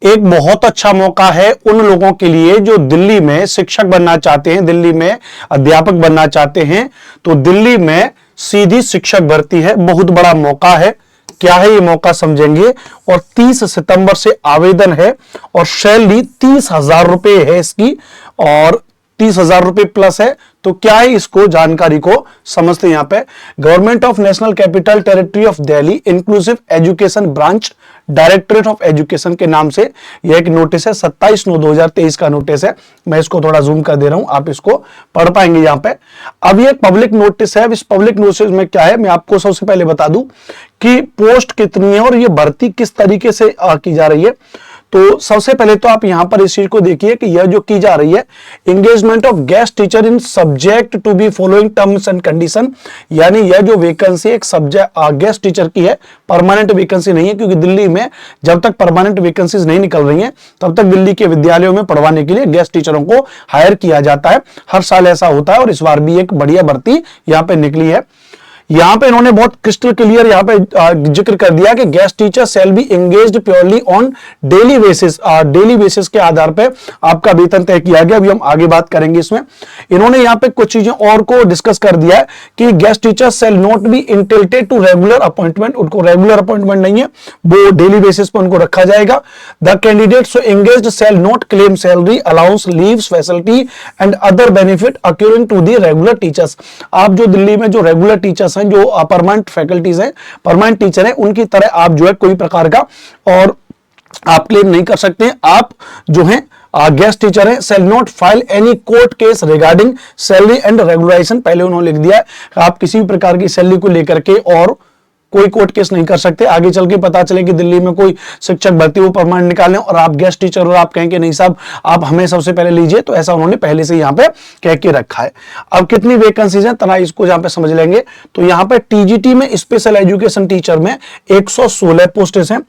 एक बहुत अच्छा मौका है उन लोगों के लिए जो दिल्ली में शिक्षक बनना चाहते हैं, दिल्ली में अध्यापक बनना चाहते हैं। तो दिल्ली में सीधी शिक्षक भर्ती है, बहुत बड़ा मौका है। क्या है ये मौका समझेंगे। और 30 सितंबर से आवेदन है और सैलरी 30,000 रुपए है इसकी, और 30,000 रुपए प्लस है। तो क्या है इसको जानकारी को समझते हैं। यहां पे government of national capital territory of Delhi inclusive education branch directorate of education के नाम से यह एक नोटिस है, 27/9/2023 का नोटिस है। मैं इसको थोड़ा जूम कर दे रहा हूं, आप इसको पढ़ पाएंगे यहां पे। अब ये पब्लिक नोटिस है। इस पब्लिक नोटिस में क्या है मैं आपको सबसे पहले बता दूं कि पोस्ट कितनी है और ये भर्ती किस तरीके से की जा रही है। तो सबसे पहले तो आप यहां पर इस चीज को देखिए कि यह जो की जा रही है, engagement of guest teacher in subject to be following terms and condition, यानी यह जो वैकेंसी एक सब्जेक्ट गेस्ट टीचर की है, परमानेंट वैकेंसी नहीं है, क्योंकि दिल्ली में जब तक परमानेंट वैकेंसीज नहीं निकल रही हैं तब तक दिल्ली के विद्यालयों में पढ़वाने के लिए गेस्ट टीचरों को हायर किया जाता है। हर साल ऐसा होता है और इस बार भी एक बढ़िया भर्ती यहां पे निकली है। यहां पे इन्होंने बहुत क्रिस्टल क्लियर यहां पे जिक्र कर दिया कि guest teacher shall be engaged purely on daily basis, daily basis के आधार पे आपका वेतन तय किया गया। अभी हम आगे बात करेंगे इसमें। इन्होंने यहां पे कुछ चीजें और को डिस्कस कर दिया है कि guest teacher shall not be entitled to regular appointment, उनको रेगुलर अपॉइंटमेंट नहीं है, वो डेली बेसिस पर उनको रखा जाएगा। The candidate so engaged shall not claim salary allowance leaves facility and other benefit accruing to the regular teachers. आप जो दिल्ली में जो रेगुलर टीचर्स हैं, जो परमानेंट फैकल्टीज हैं, परमानेंट टीचर हैं, उनकी तरह आप जो है कोई प्रकार का और आप क्लेम नहीं कर सकते हैं। आप जो हैं गेस्ट टीचर है, shall not file any court case regarding salary and regularisation. पहले उन्होंने लिख दिया है आप किसी भी प्रकार की सैलरी को लेकर के और कोई कोर्ट केस नहीं कर सकते। आगे चल के पता चले कि दिल्ली में कोई शिक्षक भर्ती वो परमानेंट निकालें और आप गेस्ट टीचर और आप कहें कि नहीं साहब आप हमें सबसे पहले लीजिए, तो ऐसा उन्होंने पहले से यहां पे कह के रखा है। अब कितनी वैकेंसीज हैं तना इसको यहां पे समझ लेंगे। तो यहां पे टीजीटी में स्पेशल एजुकेशन टीचर में 116 पोस्टें हैं,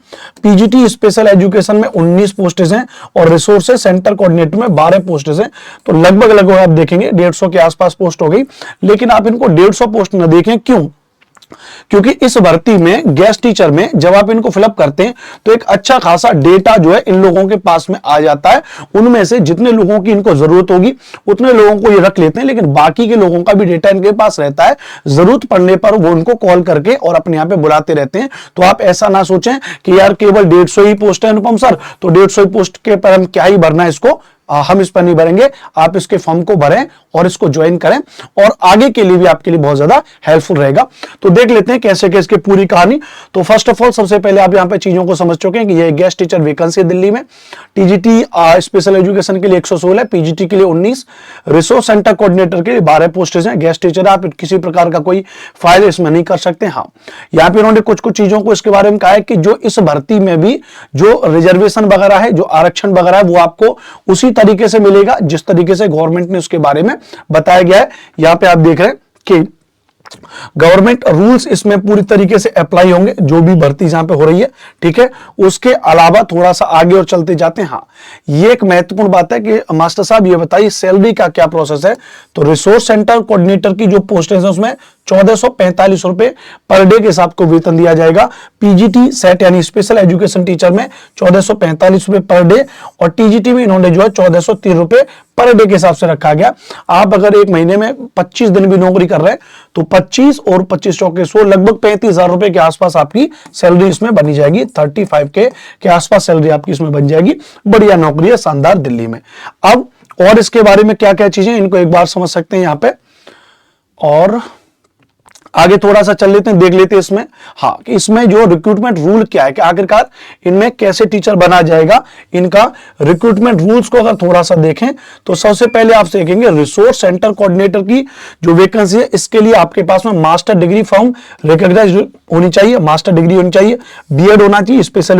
पीजीटी स्पेशल एजुकेशन में 19 पोस्टें हैं और रिसोर्सेज सेंटर कोऑर्डिनेटर में 12 पोस्टें हैं। तो लगभग आप देखेंगे 150 के आसपास पोस्ट हो गई। लेकिन आप इनको 150 पोस्ट न देखें, क्यों? क्योंकि इस भर्ती में गेस्ट टीचर में जब आप इनको फिलअप करते हैं तो एक अच्छा खासा डेटा जो है इन लोगों के पास में आ जाता है। उनमें से जितने लोगों की इनको जरूरत होगी उतने लोगों को ये रख लेते हैं, लेकिन बाकी के लोगों का भी डेटा इनके पास रहता है। जरूरत पड़ने पर वो उनको कॉल करके और अपने यहां पे बुलाते रहते हैं। तो आप ऐसा ना सोचें कि यार केवल 150 ही पोस्ट है अनुपम सर, तो 150 पोस्ट के पर हम क्या ही भरना है इसको, हम इस पर नहीं भरेंगे। आप इसके फॉर्म को भरें और इसको ज्वाइन करें और आगे के लिए भी आपके लिए बहुत ज्यादा हेल्पफुल रहेगा। तो देख लेते हैं कैसे कैसे इसकी पूरी कहानी। तो फर्स्ट ऑफ ऑल सबसे पहले आप यहां पे चीजों को समझ चुके हैं कि ये गेस्ट टीचर वैकेंसी है दिल्ली में। टीजीटी स्पेशल एजुकेशन के लिए 116, पीजीटी के लिए 19, रिसोर्स सेंटर कोऑर्डिनेटर के लिए 12 पोस्टेज हैं। गेस्ट टीचर आप किसी प्रकार का कोई फाइल इसमें नहीं कर सकते। हाँ, यहाँ पे उन्होंने कुछ कुछ चीजों को इसके बारे में कहा है कि जो इस भर्ती में भी जो रिजर्वेशन वगैरह है, जो आरक्षण वगैरह है, वो आपको उसी तरीके से मिलेगा जिस तरीके से गवर्नमेंट ने उसके बारे में बताया गया है। यहां पे आप देख रहे हैं कि गवर्नमेंट रूल्स इसमें पूरी तरीके से अप्लाई होंगे जो भी भर्ती जहां पे हो रही है, ठीक है। उसके अलावा थोड़ा सा आगे और चलते जाते हैं। हाँ, ये एक महत्वपूर्ण बात है कि मास्टर साहब ये बताइए सैलरी का क्या प्रोसेस है। तो रिसोर्स सेंटर कोऑर्डिनेटर की जो पोस्टें हैं उसमें 1445 रुपए पर डे के हिसाब को वेतन दिया जाएगा। पीजीटी सेट यानी स्पेशल एजुकेशन टीचर में 1445 रुपए पर डे और टीजीटी में इन्होंने जो है 1403 रुपए पर डे के हिसाब से रखा गया। आप अगर एक महीने में 25 दिन भी नौकरी कर रहे हैं तो 25 और 25 चौके 100 लगभग 35,000 रुपए के आसपास आपकी सैलरी इसमें बनी जाएगी। 35 के आसपास सैलरी आपकी इसमें बन जाएगी। बढ़िया नौकरी है, शानदार दिल्ली में। अब और इसके बारे में क्या क्या चीजें इनको एक बार समझ सकते हैं यहां पे, और आगे थोड़ा सा चल लेते हैं, देख लेते हैं इसमें। हाँ, कि इसमें जो रिक्रूटमेंट रूल क्या है कि आखिरकार इनमें कैसे टीचर बना जाएगा, इनका रिक्रूटमेंट रूल्स को अगर थोड़ा सा देखें तो सबसे पहले आप देखेंगे रिसोर्स सेंटर कोऑर्डिनेटर की जो वैकेंसी है, इसके लिए आपके पास में मास्टर डिग्री फ्रॉम रिकॉग्नाइज होनी चाहिए, मास्टर डिग्री होनी चाहिए, बीएड होना चाहिए स्पेशल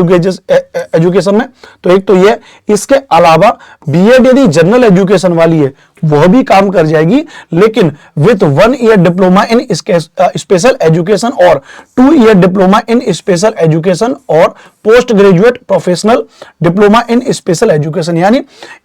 एजुकेशन में। तो एक तो ये, इसके अलावा बीएड यदि जनरल एजुकेशन वाली है वह भी काम कर जाएगी, लेकिन with 1 year diploma in special education और 2 year diploma in special education और post graduate professional diploma in special education. यानी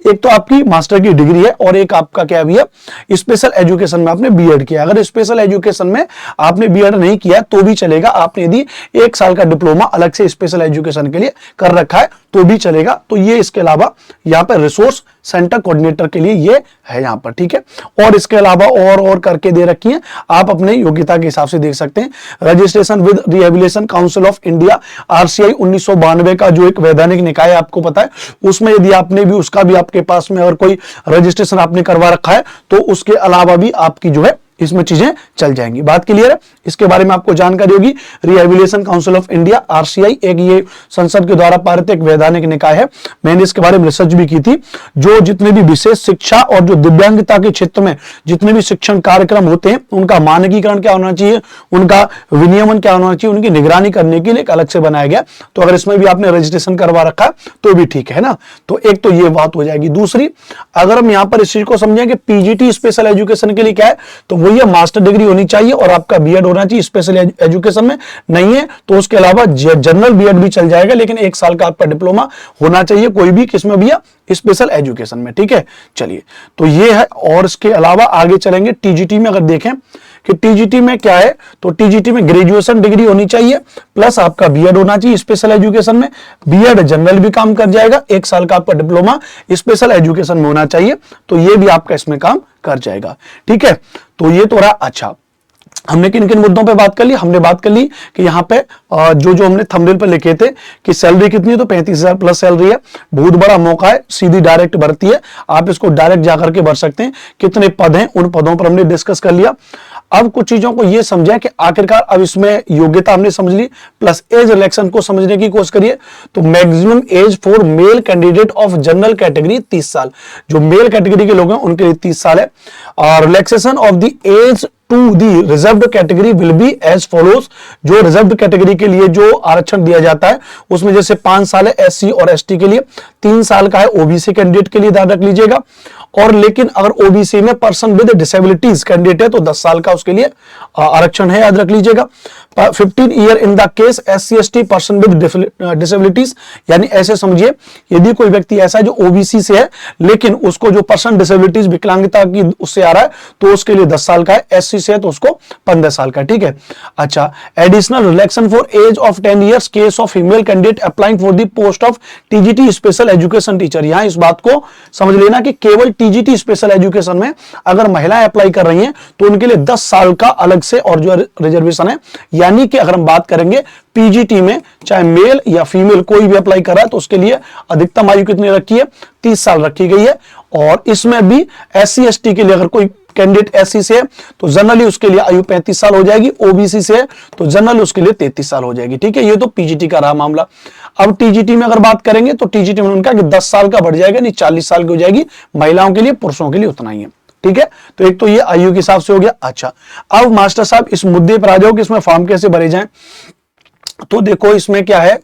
एक तो आपकी मास्टर की डिग्री है और एक आपका क्या भी है स्पेशल एजुकेशन में आपने बीएड किया। अगर स्पेशल एजुकेशन में आपने बीएड नहीं किया तो भी चलेगा, आपने यदि 1 साल का डिप्लोमा अलग से स्पेशल एजुकेशन के लिए कर रखा है तो भी चलेगा। तो ये इसके अलावा यहाँ पे रिसोर्स सेंटर कोऑर्डिनेटर के लिए ये है यहाँ पर, ठीक है। और इसके अलावा और करके दे रखी है, आप अपने योग्यता के हिसाब से देख सकते हैं। Registration with rehabilitation council of India RCI 1992 का जो एक वैधानिक निकाय है, आपको पता है, उसमें यदि आपने भी उसका भी आपके पास में अगर कोई रजिस्ट्रेशन आपने करवा रखा है तो उसके अलावा भी आपकी जो है इसमें चीजें चल जाएंगी। बात क्लियर है? इसके बारे में आपको जानकारी होगी। Rehabilitation council of India RCI एक ये संसद के द्वारा पारित एक वैधानिक निकाय है। मैंने इसके बारे में रिसर्च भी की थी। जो जितने भी विशेष शिक्षा और जो दिव्यांगता के क्षेत्र में जितने भी शिक्षण कार्यक्रम होते हैं उनका मानकीकरण क्या होना चाहिए, उनका विनियमन क्या होना चाहिए, उनकी निगरानी करने के लिए एक अलग से बनाया गया। तो अगर इसमें भी आपने रजिस्ट्रेशन करवा रखा है तो भी ठीक है ना। तो एक तो ये बात हो जाएगी। दूसरी, अगर हम यहां पर इस चीज को समझें कि पीजीटी स्पेशल एजुकेशन के लिए क्या है, तो वो ये मास्टर डिग्री होनी चाहिए और आपका बीएड होना चाहिए। स्पेशल एजुकेशन में नहीं है तो उसके अलावा जनरल बीएड भी चल जाएगा, लेकिन 1 साल का आपका डिप्लोमा होना चाहिए कोई भी किसमें भी, स्पेशल एजुकेशन में, ठीक है। चलिए, तो ये है। और इसके अलावा आगे चलेंगे टीजीटी में। अगर देखें कि टीजीटी में क्या है, तो टीजीटी में ग्रेजुएशन डिग्री होनी चाहिए प्लस आपका बीएड होना चाहिए स्पेशल एजुकेशन में। बीएड जनरल भी काम कर जाएगा, 1 साल का आपका डिप्लोमा स्पेशल एजुकेशन में होना चाहिए, तो ये भी आपका इसमें काम कर जाएगा, ठीक है। तो ये तो रहा। अच्छा, हमने किन किन मुद्दों पे बात कर ली? हमने बात कर ली कि यहाँ पे जो हमने थंबनेल पे लिखे थे कि सैलरी कितनी है, तो 35,000 प्लस सैलरी है। बहुत बड़ा मौका है, सीधी डायरेक्ट भर्ती है, आप इसको डायरेक्ट जाकर के भर सकते हैं। कितने पद हैं, उन पदों पर हमने डिस्कस कर लिया। अब कुछ चीजों को ये समझें कि आखिरकार अब इसमें योग्यता हमने समझ ली, प्लस एज रिलैक्शन को समझने की कोशिश करिए। तो maximum age for male candidate of general category 30 साल, जो मेल कैटेगरी के लोग हैं उनके लिए 30 साल है। और relaxation of the age to the reserved category will be as follows. जो रिजर्व्ड कैटेगरी के लिए जो आरक्षण दिया जाता है उसमें जैसे 5 साल है एससी और एसटी के लिए, 3 साल का है ओबीसी कैंडिडेट के लिए, ध्यान रख लीजिएगा। और लेकिन अगर ओबीसी में पर्सन विद डिसेबिलिटीज कैंडिडेट है तो 10 साल का उसके लिए आरक्षण है, याद रख लीजिएगा। 15 year in the case SC ST person with disabilities, यानी ऐसे समझिए यदि कोई व्यक्ति ऐसा है जो ओबीसी से है लेकिन उसको जो पर्सन डिसेबिलिटीज विकलांगता की उससे आ रहा है तो उसके लिए 10 साल का है, एससी से है तो उसको 15 साल का, ठीक है। अच्छा, additional relaxation for age of 10 years case of female candidate applying for the post of TGT special education teacher. यहां इस बात को समझ लेना कि केवल टीजीटी स्पेशल एजुकेशन में अगर महिलाएं अप्लाई कर रही हैं तो उनके लिए 10 साल का अलग से और जो रिजर्वेशन है। यानी कि अगर हम बात करेंगे पीजीटी में चाहे मेल या फीमेल कोई भी अप्लाई कर रहा है तो उसके लिए अधिकतम आयु कितनी रखी है, 30 साल रखी गई है। और इसमें भी एससी एसटी के लिए अगर कोई कैंडिडेट एससी से है तो जनरली उसके लिए आयु 35 साल हो जाएगी, ओबीसी से है तो जनरल उसके लिए 33 साल हो जाएगी, ठीक है। ये तो पीजीटी का रहा मामला। अब टीजीटी में अगर बात करेंगे तो टीजीटी में उनका कि 10 साल का बढ़ जाएगा, नहीं 40 साल की हो जाएगी, महिलाओं के लिए, पुरुषों के लिए उतना ही है, ठीक है। तो एक तो ये आयु के हिसाब से हो गया। अच्छा, अब मास्टर साहब इस मुद्दे पर आ जाओ कि इसमें फॉर्म कैसे भरे जाएं। तो देखो इसमें क्या है,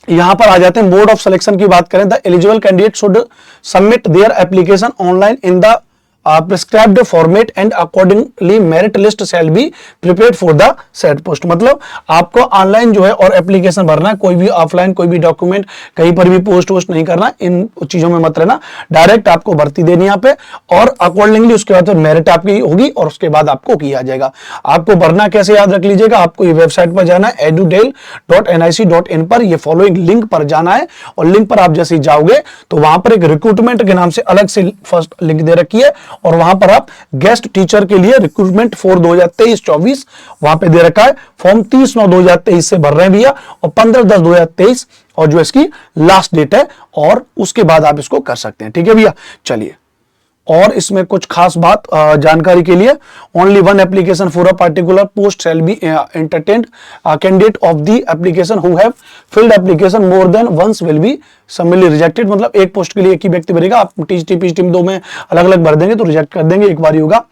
यहां पर आ जाते हैं मोड ऑफ सिलेक्शन की बात करें। The eligible candidate should submit their application online in the prescribed format and accordingly merit list shall be prepared for the set post. मतलब आपको ऑनलाइन जो है और एप्लीकेशन भरना है, कोई भी ऑफलाइन कोई भी डॉक्यूमेंट कहीं पर भी पोस्ट वोस्ट नहीं करना, इन चीजों में मत रहना, डायरेक्ट आपको भर्ती देनी यहाँ पे और अकॉर्डिंगली उसके बाद मेरिट आपकी होगी और उसके बाद आपको किया जाएगा। आपको भरना कैसे, याद रख लीजिएगा, आपको ये वेबसाइट पर जाना है edudel.nic.in पर, ये फॉलोइंग लिंक पर जाना है और लिंक पर आप जैसे ही जाओगे तो वहां पर एक रिक्रूटमेंट के नाम से अलग से फर्स्ट लिंक दे रखी है और वहां पर आप गेस्ट टीचर के लिए रिक्रूटमेंट फॉर 2023-24 वहां पे दे रखा है। फॉर्म 30/9/2023 से भर रहे हैं भैया और 15/10/2023 और जो इसकी लास्ट डेट है और उसके बाद आप इसको कर सकते हैं, ठीक है भैया। चलिए, और इसमें कुछ खास बात जानकारी के लिए, only one application for a particular post shall be entertained, candidate of the application who have filled application more than once will be summarily rejected. मतलब एक पोस्ट के लिए एक ही व्यक्ति भरेगा, आप टीजीटी पीजीटी में 2 में अलग अलग भर देंगे तो रिजेक्ट कर देंगे, एक बार ही होगा।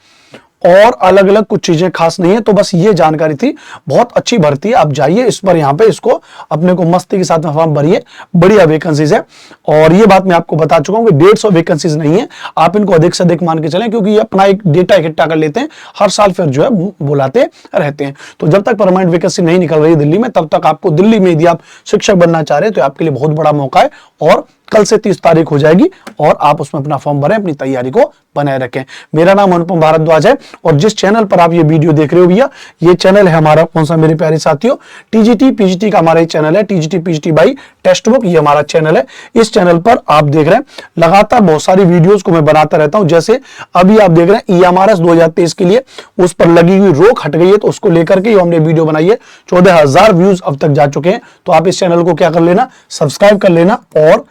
और अलग अलग कुछ चीजें खास नहीं है। तो बस ये जानकारी थी, बहुत अच्छी भर्ती है, आप जाइए इस पर, यहाँ पे इसको अपने को मस्ती के साथ में फॉर्म भरिए, बढ़िया वैकेंसीज है। और ये बात मैं आपको बता चुका हूँ कि 150 वैकेंसीज नहीं है, आप इनको अधिक से अधिक मान के चलें क्योंकि ये अपना एक डेटा इकट्ठा कर लेते हैं, हर साल फिर जो है बुलाते रहते हैं। तो जब तक परमानेंट वैकेंसी नहीं निकल रही है दिल्ली में, तब तक आपको दिल्ली में यदि आप शिक्षक बनना चाह रहे हैं तो आपके लिए बहुत बड़ा मौका है और कल से 30 तारीख हो जाएगी और आप उसमें अपना फॉर्म भरें, अपनी तैयारी को बनाए रखें। मेरा नाम अनुपम भारद्वाज है और जिस चैनल पर आप ये वीडियो देख रहे हो भैया, ये चैनल है हमारा कौन सा मेरे प्यारे साथियों, टीजीटी पीजीटी का हमारा चैनल है, TGT PGT by text book, ये हमारा चैनल है। इस चैनल पर आप देख रहे हैं लगातार बहुत सारी वीडियोस को मैं बनाता रहता हूं। जैसे अभी आप देख रहे हैं ईएमआरएस 2023 के लिए उस पर लगी हुई रोक हट गई है, तो उसको लेकर के हमने वीडियो बनाई है। 14,000 व्यूज अब तक जा चुके हैं। तो आप इस चैनल को क्या कर लेना, सब्सक्राइब कर लेना और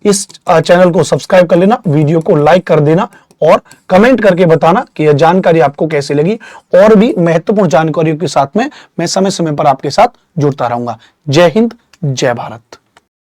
इस चैनल को सब्सक्राइब कर लेना, वीडियो को लाइक कर देना और कमेंट करके बताना कि यह जानकारी आपको कैसी लगी। और भी महत्वपूर्ण जानकारियों के साथ में मैं समय समय पर आपके साथ जुड़ता रहूंगा। जय हिंद, जय भारत।